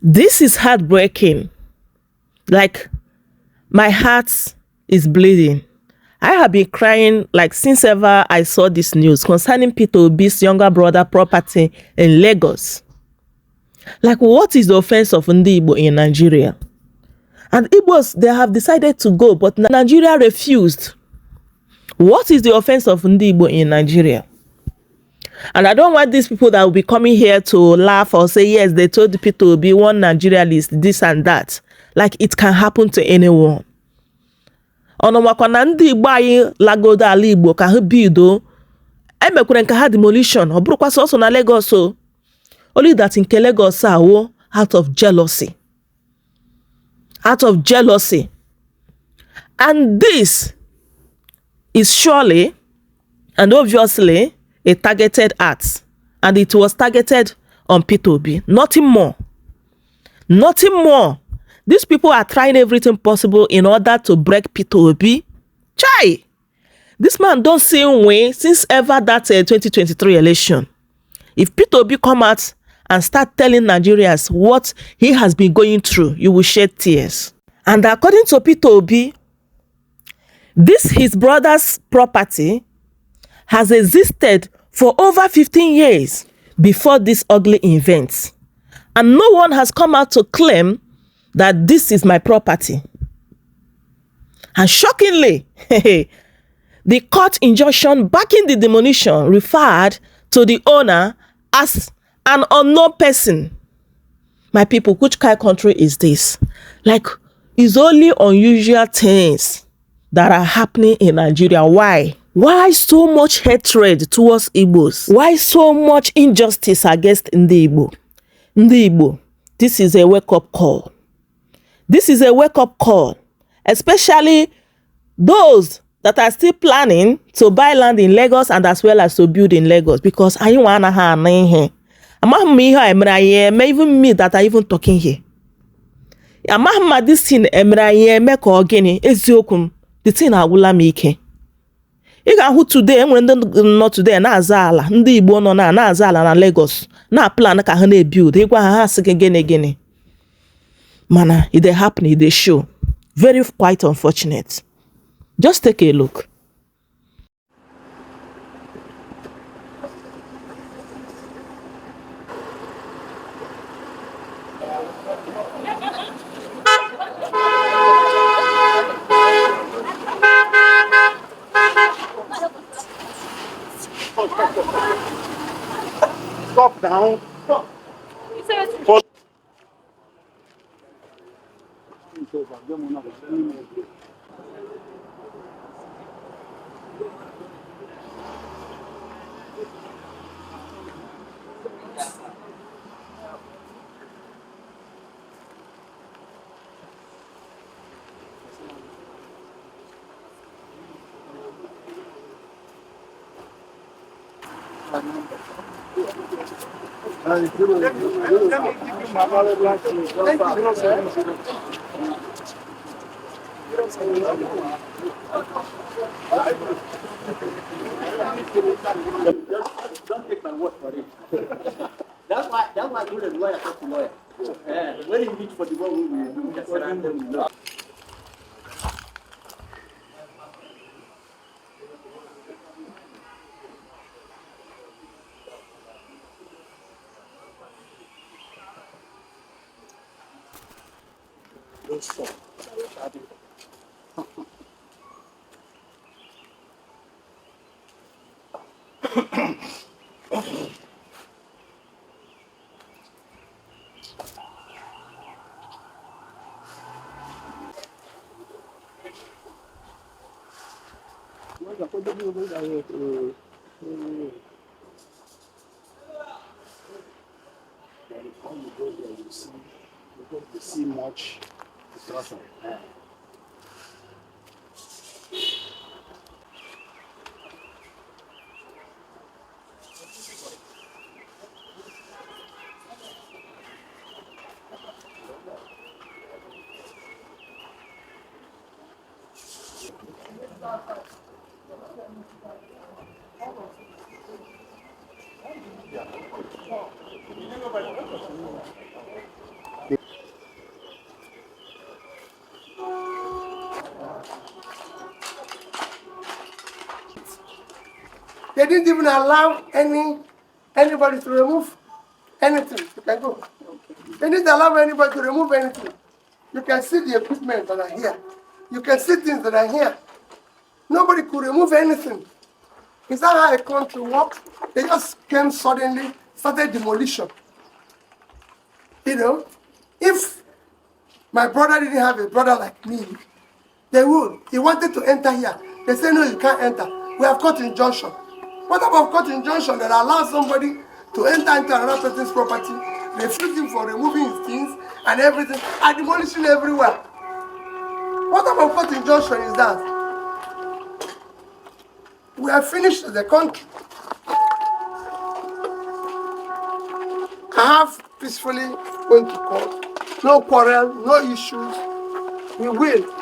This is heartbreaking. Like, my heart is bleeding. I have been crying like since ever I saw this news concerning Peter Obi's younger brother property in Lagos. Like, what is the offense of Ndi Igbo in Nigeria? And Igbos, they have decided to go, but Nigeria refused. What is the offense of Ndi Igbo in Nigeria? And I don't want these people that will be coming here to laugh or say, yes, they told Peter Obi one Nigeria list, this and that. Like, it can happen to anyone. Ọnọmakwa na ndị Igbo anyị lagodo ala Igbo ka ha bido emekwere nke ha demolition ọ bụrụkwa sọsọ na Lagos o. Only that nke Lagos awo out of jealousy. Out of jealousy. And this is surely and obviously a targeted act. And it was targeted on Peter Obi. Nothing more. Nothing more. These people are trying everything possible in order to break Peter Obi. Chai! This man don't see way since ever that 2023 election. If Peter Obi come out and start telling Nigerians what he has been going through, you will shed tears. And according to Peter Obi, this his brother's property has existed for over 15 years before this ugly event. And no one has come out to claim that this is my property. And shockingly, the court injunction backing the demolition referred to the owner as an unknown person. My people, which kind of country is this? Like, it's only unusual things that are happening in Nigeria. Why? Why so much hatred towards Igbos? Why so much injustice against Ndi Igbo? Ndi Igbo, this is a wake-up call. This is a wake-up call, especially those that are still planning to buy land in Lagos and as well as to build in Lagos, because I want to have here. Even me that are even talking here. This thing the thing agwụla m ike. Ị ga-ahụ today enwere ndị nọ today na-aza ala, ndị Igbo nọ na-aza ala na Lagos na plan ka ha na-ebuild. Ịgwa ha asị gịnị. Mana, it dey happen, it dey show. Very quite unfortunate. Just take a look. Stop down. Stop. Don't take my word for it. That's why I told the lawyer, talk to lawyer. When you reach for the one we just surround them. You see much destruction. They didn't even allow anybody to remove anything. You can go. They didn't allow anybody to remove anything. You can see the equipment that are here. You can see things that are here. Nobody could remove anything. Is that how a country works? They just came suddenly, started demolition. You know, if my brother didn't have a brother like me, they would. He wanted to enter here. They say, no, you can't enter. We have court injunction. What about court injunction that allows somebody to enter into another person's property, refuse him for removing his things and everything, and demolishing everywhere? What about court injunction is that? We are finished as a country. I have peacefully went to court. No quarrel, no issues. We will.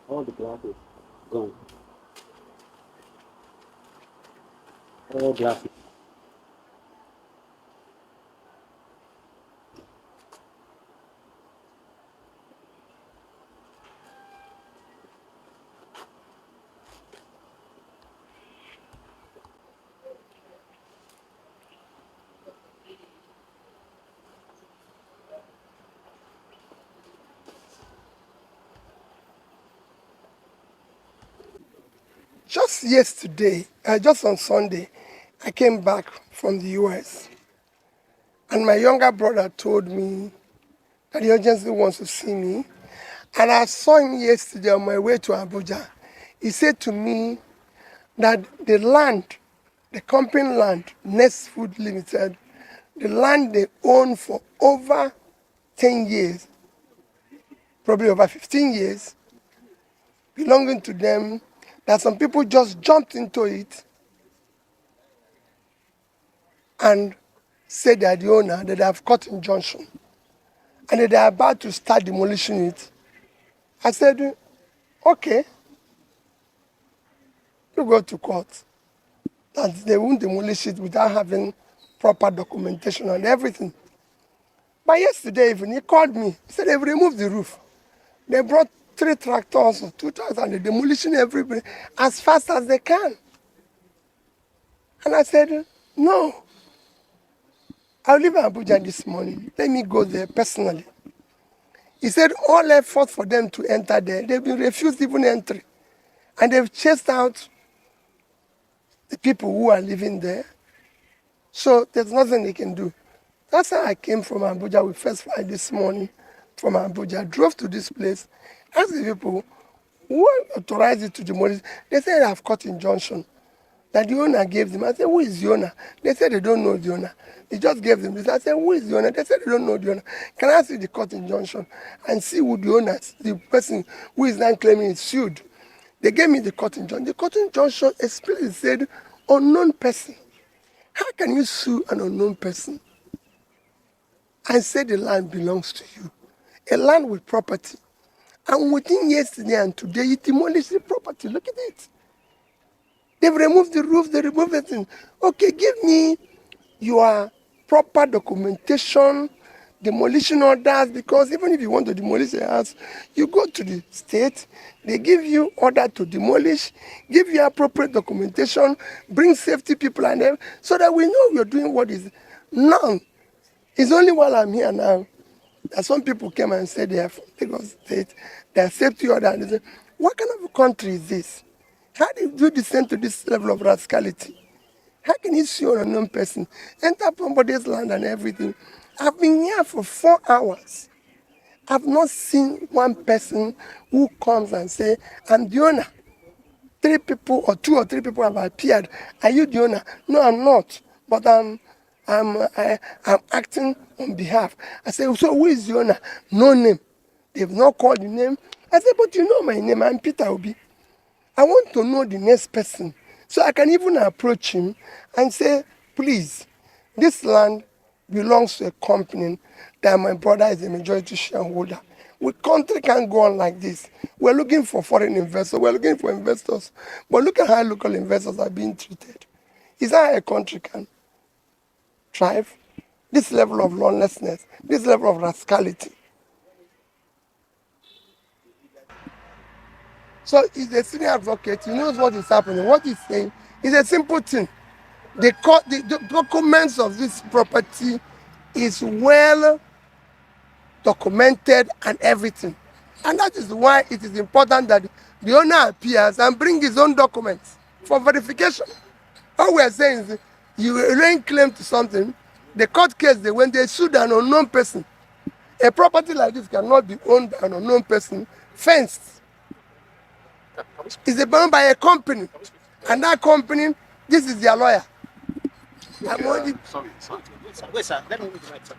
All the glasses gone. All glasses. Just yesterday, just on Sunday, I came back from the US. And my younger brother told me that he urgently wants to see me. And I saw him yesterday on my way to Abuja. He said to me that the land, the company land, Nest Food Limited, the land they own for over 10 years, probably over 15 years, belonging to them, that some people just jumped into it and said they are the owner, that they have cut injunction, and that they are about to start demolishing it. I said, okay, you go to court. That they won't demolish it without having proper documentation and everything. But yesterday evening, he called me. He said they've removed the roof. They brought 3 tractors or 2 tractors and they're demolishing everybody as fast as they can. And I said, no. I'll leave Abuja this morning. Let me go there personally. He said all effort for them to enter there, they've been refused even entry. And they've chased out the people who are living there. So there's nothing they can do. That's how I came from Abuja. We first fly this morning from Abuja. Drove to this place. Asked the people who authorized it to demolish. They said I've cut injunction. That the owner gave them. I said, who is the owner? They said they don't know the owner. They just gave them this. I said, who is the owner? They said they don't know the owner. Can I see the court injunction and see who the owner, the person who is now claiming is sued? They gave me the court injunction. The court injunction explicitly said, unknown person. How can you sue an unknown person and say the land belongs to you? A land with property. And within yesterday and today, you demolished the property. Look at it. They've removed the roof, they removed everything. Okay, give me your proper documentation, demolition orders, because even if you want to demolish a house, you go to the state, they give you order to demolish, give you appropriate documentation, bring safety people and them, so that we know you're doing what is none. It's only while I'm here now that some people came and said they are from Lagos State, they are safety order, and they say, what kind of a country is this? How do you descend to this level of rascality? How can you sue an unknown person, enter somebody's land and everything? I've been here for 4 hours. I've not seen one person who comes and say, I'm the owner. 3 people or 2 or 3 people have appeared. Are you the owner? No, I'm not. But I'm acting on behalf. I say, so who is the owner? No name. They've not called the name. I say, but you know my name. I'm Peter Obi. I want to know the next person. So I can even approach him and say, please, this land belongs to a company that my brother is a majority shareholder. We country can't go on like this. We're looking for foreign investors. We're looking for investors. But look at how local investors are being treated. Is that how a country can thrive? This level of lawlessness, this level of rascality. So he's a senior advocate. He knows what is happening. What he's saying is a simple thing. The documents of this property is well documented and everything. And that is why it is important that the owner appears and bring his own documents for verification. All we are saying is you laying claim to something, the court case, when they sued an unknown person, a property like this cannot be owned by an unknown person, fenced. It's owned by a company. And that company, this is their lawyer. I'm only... Sorry. Wait, sir. Let me move the mic, sir.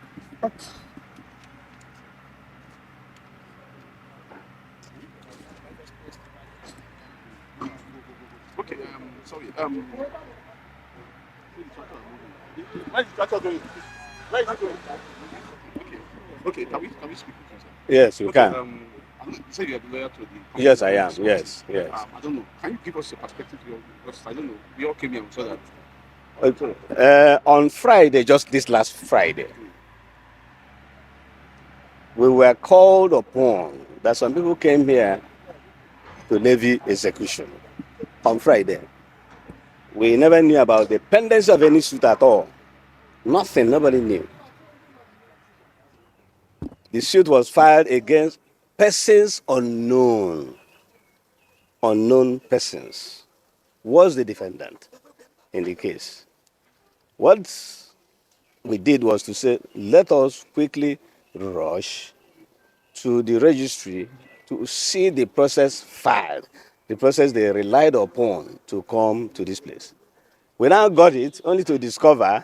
Okay, sorry. Where is the tractor going? Where is it going? Okay, can we speak with you, sir? Yes, you Okay, can. I don't say you are the lawyer to the Yes, I am. Yes, yes. I don't know. Can you give us a perspective? Because I don't know. We all came here and saw that. On Friday, just this last Friday, we were called upon that some people came here to levy execution on Friday. We never knew about the pendency of any suit at all. Nothing, nobody knew. The suit was filed against persons unknown. Unknown persons was the defendant in the case. What we did was to say, let us quickly rush to the registry to see the process filed, the process they relied upon to come to this place. We now got it only to discover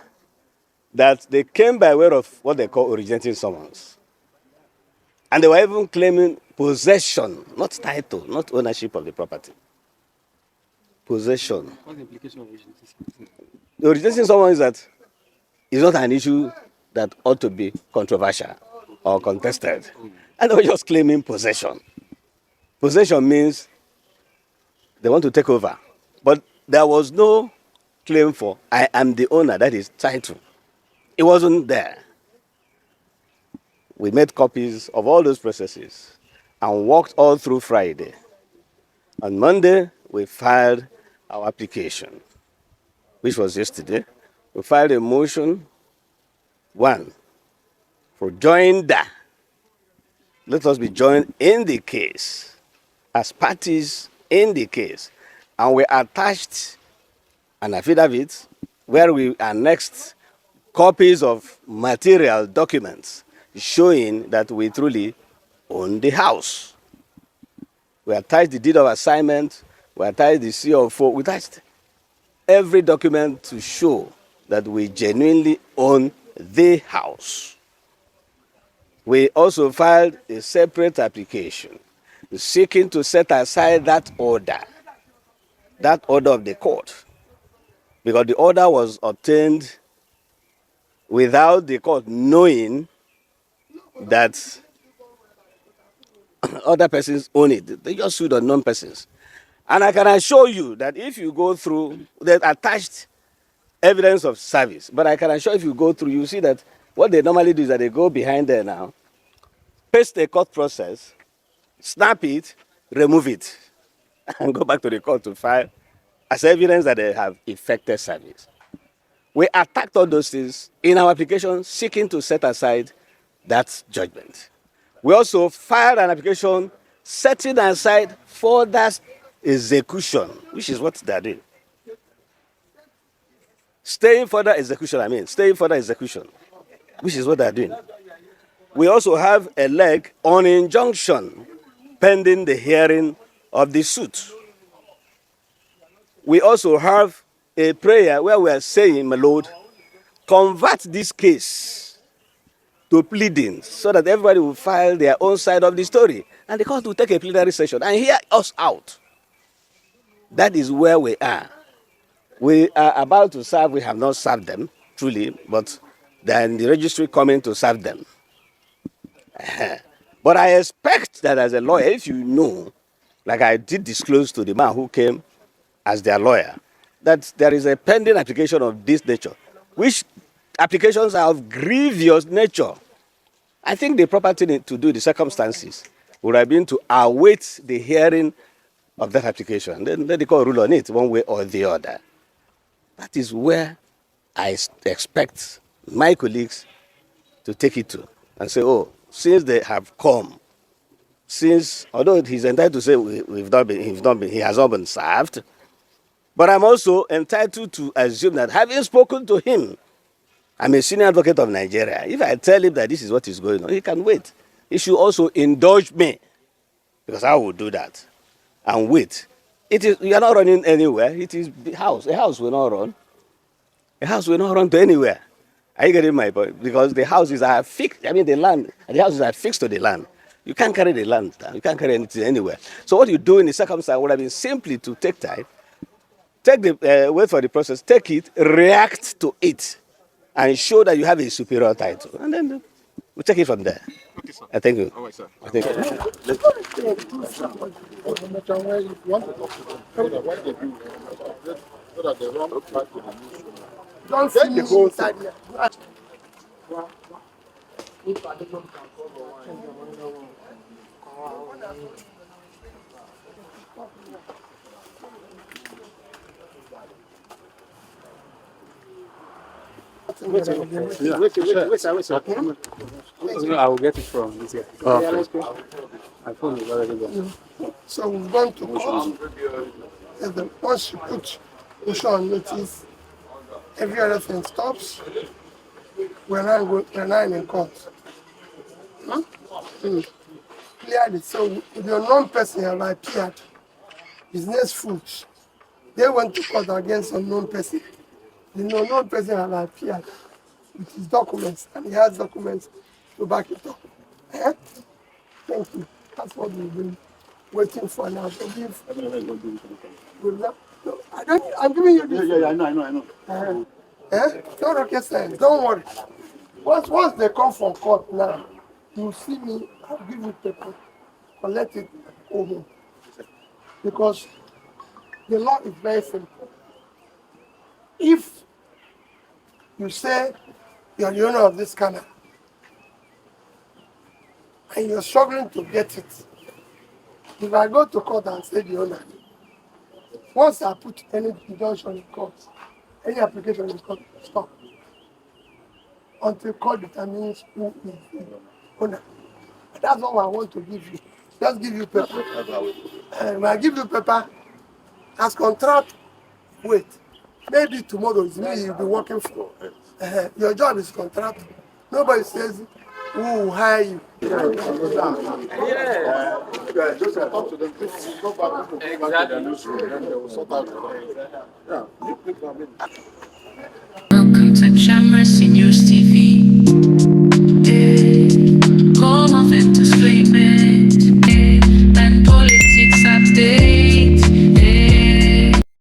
that they came by way of what they call originating summons. And they were even claiming possession, not title, not ownership of the property. Possession. What's the implication of originating? The originating summons is that it's not an issue that ought to be controversial or contested. And they were just claiming possession. Possession means they want to take over. But there was no claim for, I am the owner, that is title. It wasn't there. We made copies of all those processes and walked all through Friday. On Monday, we filed our application, which was yesterday. We filed a motion, 1, for joinder. Let us be joined in the case, as parties in the case. And we attached an affidavit where we annexed copies of material documents showing that we truly own the house. We attached the deed of assignment, we attached the CO4, we attached every document to show that we genuinely own the house. We also filed a separate application seeking to set aside that order of the court, because the order was obtained without the court knowing that other persons own it. They just sued unknown persons. And I can assure you that if you go through the attached evidence of service, but I can assure you if you go through, you see that what they normally do is that they go behind there now, paste a court process, snap it, remove it, and go back to the court to file as evidence that they have effected service. We attacked all those things in our application seeking to set aside that judgment. We also filed an application setting aside further execution, which is what they're doing. Staying further execution, which is what they're doing. We also have a leg on injunction pending the hearing of the suit. We also have a prayer where we are saying, my Lord, convert this case to pleadings so that everybody will file their own side of the story. And the court will take a plenary session and hear us out. That is where we are. We are about to serve, we have not served them, truly, but then the registry coming to serve them. But I expect that as a lawyer, if you know, like I did disclose to the man who came as their lawyer, that there is a pending application of this nature, which applications are of grievous nature. I think the proper thing to do, the circumstances, would have been to await the hearing of that application. Then let the court rule on it one way or the other. That is where I expect my colleagues to take it to and say, oh, since they have come, since, although he's entitled to say he has not been served, but I'm also entitled to assume that having spoken to him, I'm a senior advocate of Nigeria. If I tell him that this is what is going on, he can wait. He should also indulge me, because I will do that and wait. You are not running anywhere. It is the house. A house will not run. A house will not run to anywhere. Are you getting my point? Because the houses are fixed. I mean, the houses are fixed to the land. You can't carry the land down. You can't carry anything anywhere. So what you do in the circumstance would have been simply to take time, wait for the process, take it, react to it, and show that you have a superior title. And then we'll take it from there. Okay, sir. Thank you. All right, sir. I think. Don't see me inside here. Wait, sir. I will get it from this guy. My phone is already there. So we've gone to court. And once you put motion on notice, every other thing stops. We're not in court. Clearly, so the unknown person have appeared. Business Foods. They went to court against unknown person. The unknown person have appeared with his documents, and he has documents to back it up. Eh? Thank you. That's what we've been waiting for now. To give. No, I'm giving you this. Yeah, I know. Not rocket science. Don't worry. Once they come from court now, you see me, I'll give you paper, collect it, go home. Because the law is very simple. If you say you're the owner of this canal and you're struggling to get it, if I go to court and say the owner, once I put any injunction in court, any application in court, stop. Until court determines who is the owner. And that's all I want to give you. Just give you paper. And when I give you paper, as contract, wait. Maybe tomorrow is me you'll be working for. Your job is contract. Nobody says who will hire you. Welcome to Jammercy News.